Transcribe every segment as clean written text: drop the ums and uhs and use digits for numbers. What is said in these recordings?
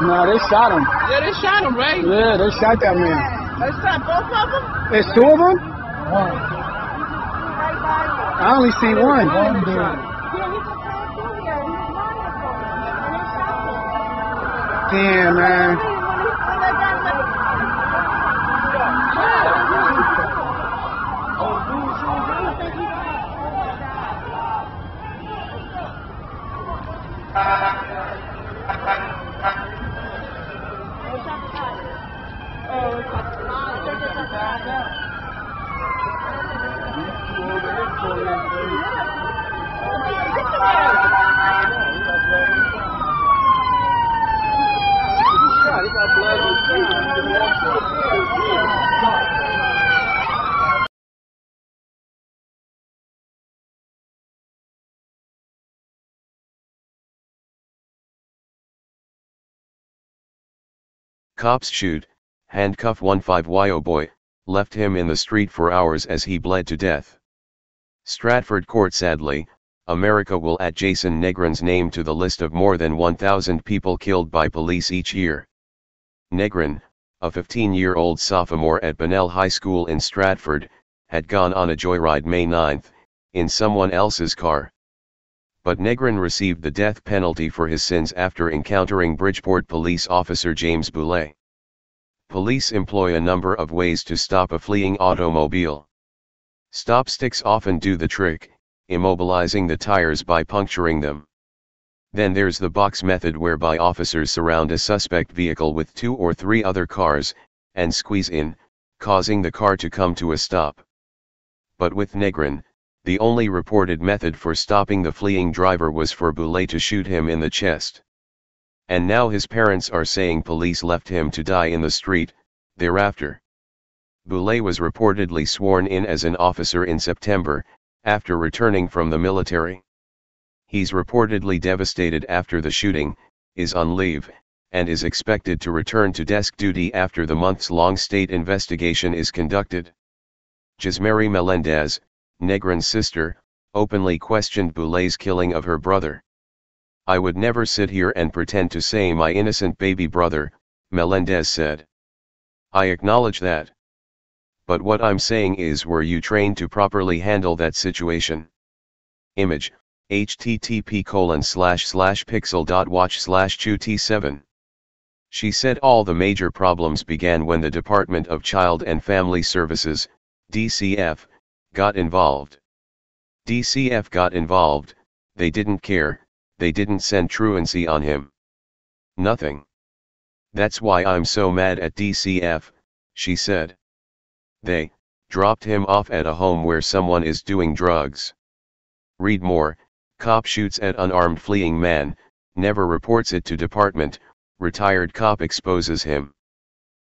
No, they shot him. Yeah, they shot him, right? Yeah, they shot that man. They shot both of them? There's two of them? I only see one. Damn, man. Cops shoot, handcuff 15yo boy, left him in the street for hours as he bled to death. Stratford Court. Sadly, America will add Jason Negrin's name to the list of more than 1,000 people killed by police each year. Negrin, a 15-year-old sophomore at Bunnell High School in Stratford, had gone on a joyride May 9, in someone else's car. But Negrin received the death penalty for his sins after encountering Bridgeport police officer James Boulay. Police employ a number of ways to stop a fleeing automobile. Stop sticks often do the trick, immobilizing the tires by puncturing them. Then there's the box method, whereby officers surround a suspect vehicle with 2 or 3 other cars, and squeeze in, causing the car to come to a stop. But with Negrin, the only reported method for stopping the fleeing driver was for Boulay to shoot him in the chest. And now his parents are saying police left him to die in the street thereafter. Boulay was reportedly sworn in as an officer in September, after returning from the military. He's reportedly devastated after the shooting, is on leave, and is expected to return to desk duty after the months-long state investigation is conducted. Jesmary Melendez, Negrin's sister, openly questioned Boulay's killing of her brother. "I would never sit here and pretend to say my innocent baby brother," Melendez said. "I acknowledge that. But what I'm saying is, were you trained to properly handle that situation?" Image, http://pixel.watch/QT7. She said all the major problems began when the Department of Child and Family Services, DCF, got involved. DCF got involved, they didn't care, they didn't send truancy on him. Nothing. That's why I'm so mad at DCF, she said. They dropped him off at a home where someone is doing drugs. Read more. Cop shoots at unarmed fleeing man, never reports it to department, retired cop exposes him.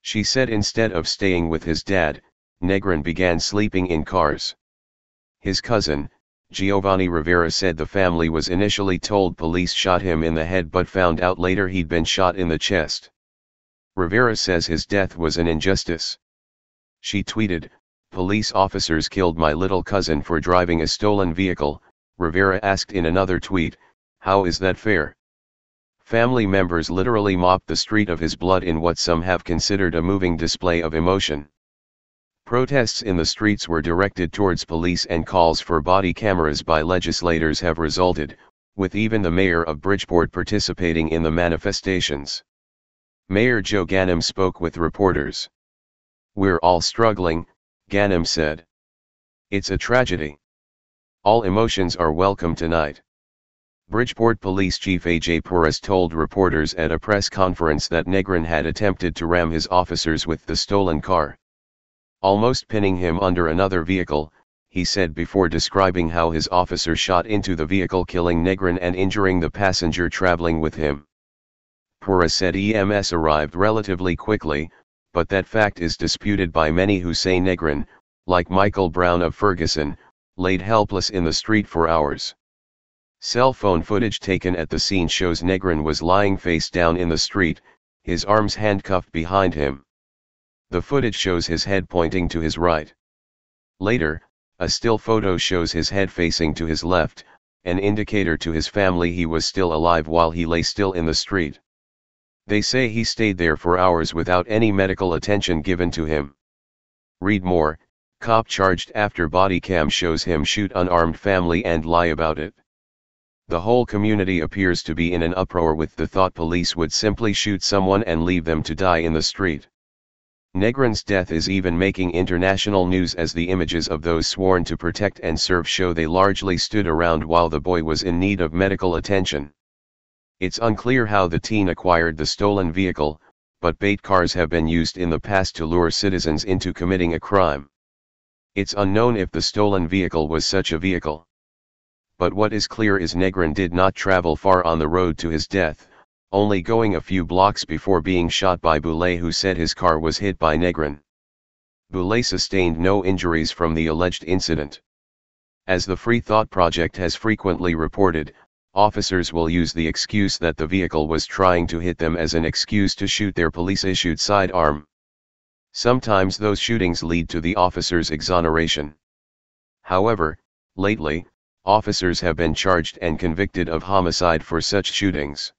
She said instead of staying with his dad, Negrin began sleeping in cars. His cousin, Giovanni Rivera, said the family was initially told police shot him in the head but found out later he'd been shot in the chest. Rivera says his death was an injustice. She tweeted, "Police officers killed my little cousin for driving a stolen vehicle." Rivera asked in another tweet, "How is that fair?" Family members literally mopped the street of his blood in what some have considered a moving display of emotion. Protests in the streets were directed towards police, and calls for body cameras by legislators have resulted, with even the mayor of Bridgeport participating in the manifestations. Mayor Joe Ganim spoke with reporters. "We're all struggling," Ganim said. "It's a tragedy. All emotions are welcome tonight." Bridgeport Police Chief A.J. Porras told reporters at a press conference that Negrin had attempted to ram his officers with the stolen car, almost pinning him under another vehicle, he said, before describing how his officer shot into the vehicle, killing Negrin and injuring the passenger traveling with him. Porras said EMS arrived relatively quickly, but that fact is disputed by many who say Negrin, like Michael Brown of Ferguson, laid helpless in the street for hours. Cell phone footage taken at the scene shows Negrin was lying face down in the street, his arms handcuffed behind him. The footage shows his head pointing to his right. Later, a still photo shows his head facing to his left, an indicator to his family he was still alive while he lay still in the street. They say he stayed there for hours without any medical attention given to him. Read more. Cop charged after body cam shows him shoot unarmed family and lie about it. The whole community appears to be in an uproar with the thought police would simply shoot someone and leave them to die in the street. Negron's death is even making international news as the images of those sworn to protect and serve show they largely stood around while the boy was in need of medical attention. It's unclear how the teen acquired the stolen vehicle, but bait cars have been used in the past to lure citizens into committing a crime. It's unknown if the stolen vehicle was such a vehicle. But what is clear is Negron did not travel far on the road to his death, only going a few blocks before being shot by Boulay, who said his car was hit by Negron. Boulay sustained no injuries from the alleged incident. As the Free Thought Project has frequently reported, officers will use the excuse that the vehicle was trying to hit them as an excuse to shoot their police-issued sidearm. Sometimes those shootings lead to the officer's exoneration. However, lately, officers have been charged and convicted of homicide for such shootings.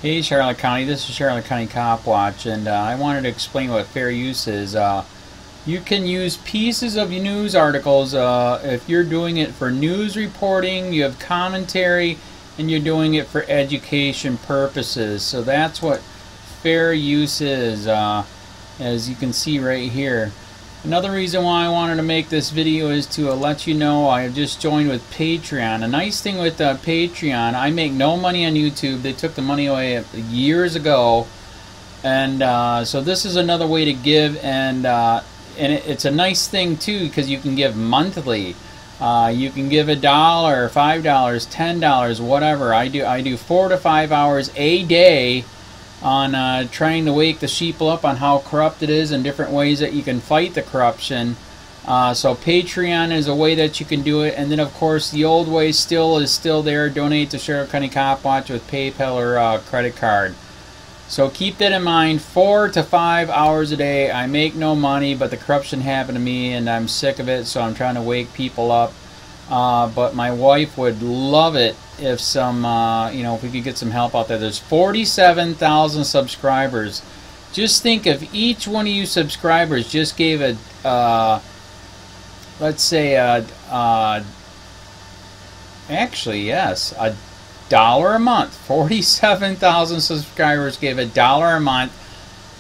Hey Charlotte County, this is Charlotte County COPWATCH, and I wanted to explain what fair use is. You can use pieces of news articles if you're doing it for news reporting, you have commentary, and you're doing it for education purposes. So that's what fair use is, as you can see right here. Another reason why I wanted to make this video is to let you know I have just joined with Patreon. A nice thing with Patreon, I make no money on YouTube. They took the money away years ago, and so this is another way to give, and it's a nice thing too because you can give monthly. You can give $1, $5, $10, whatever. I do 4 to 5 hours a day on trying to wake the sheeple up on how corrupt it is and different ways that you can fight the corruption. So Patreon is a way that you can do it, and then of course the old way is still there. Donate to Charlotte County COPWATCH with PayPal or credit card. So keep that in mind. 4 to 5 hours a day. I make no money, but the corruption happened to me and I'm sick of it, so I'm trying to wake people up. But my wife would love it if if we could get some help out there. There's 47,000 subscribers. Just think if each one of you subscribers just gave let's say actually yes, $1 a month. 47,000 subscribers gave $1 a month.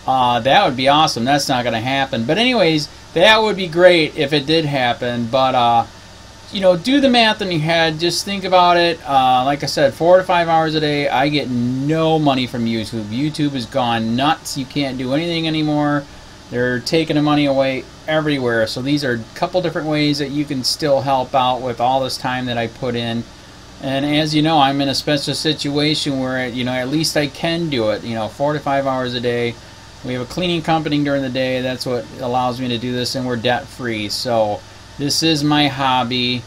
That would be awesome. That's not going to happen. But anyways, that would be great if it did happen. But do the math in your head. Just think about it. Like I said, 4 to 5 hours a day. I get no money from YouTube. YouTube has gone nuts. You can't do anything anymore. They're taking the money away everywhere. So these are a couple different ways that you can still help out with all this time that I put in. And as you know, I'm in a special situation where at least I can do it. 4 to 5 hours a day. We have a cleaning company during the day. That's what allows me to do this, and we're debt free. So this is my hobby.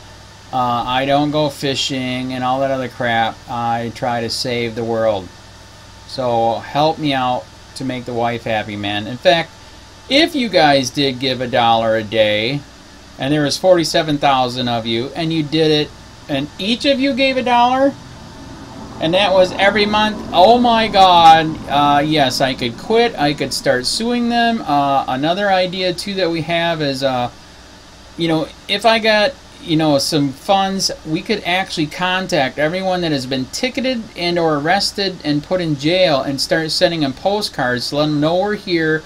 I don't go fishing and all that other crap. I try to save the world. So help me out to make the wife happy, man. In fact, if you guys did give $1 a day, and there was 47,000 of you, and you did it, and each of you gave $1, and that was every month. Oh my God, yes, I could quit. I could start suing them. Another idea too that we have is, you know, if I got, you know, some funds, we could actually contact everyone that has been ticketed and or arrested and put in jail and start sending them postcards to let them know we're here,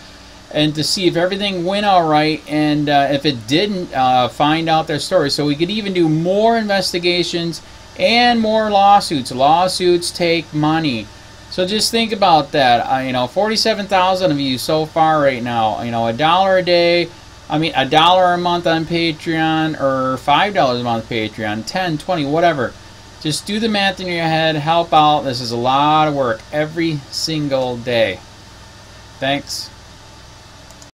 and to see if everything went all right, and if it didn't, find out their story. So we could even do more investigations and more lawsuits. Lawsuits take money. So just think about that. You know, 47,000 of you so far right now. You know, $1 a day. I mean, $1 a month on Patreon, or $5 a month Patreon, 10, 20, whatever. Just do the math in your head. Help out. This is a lot of work every single day. Thanks.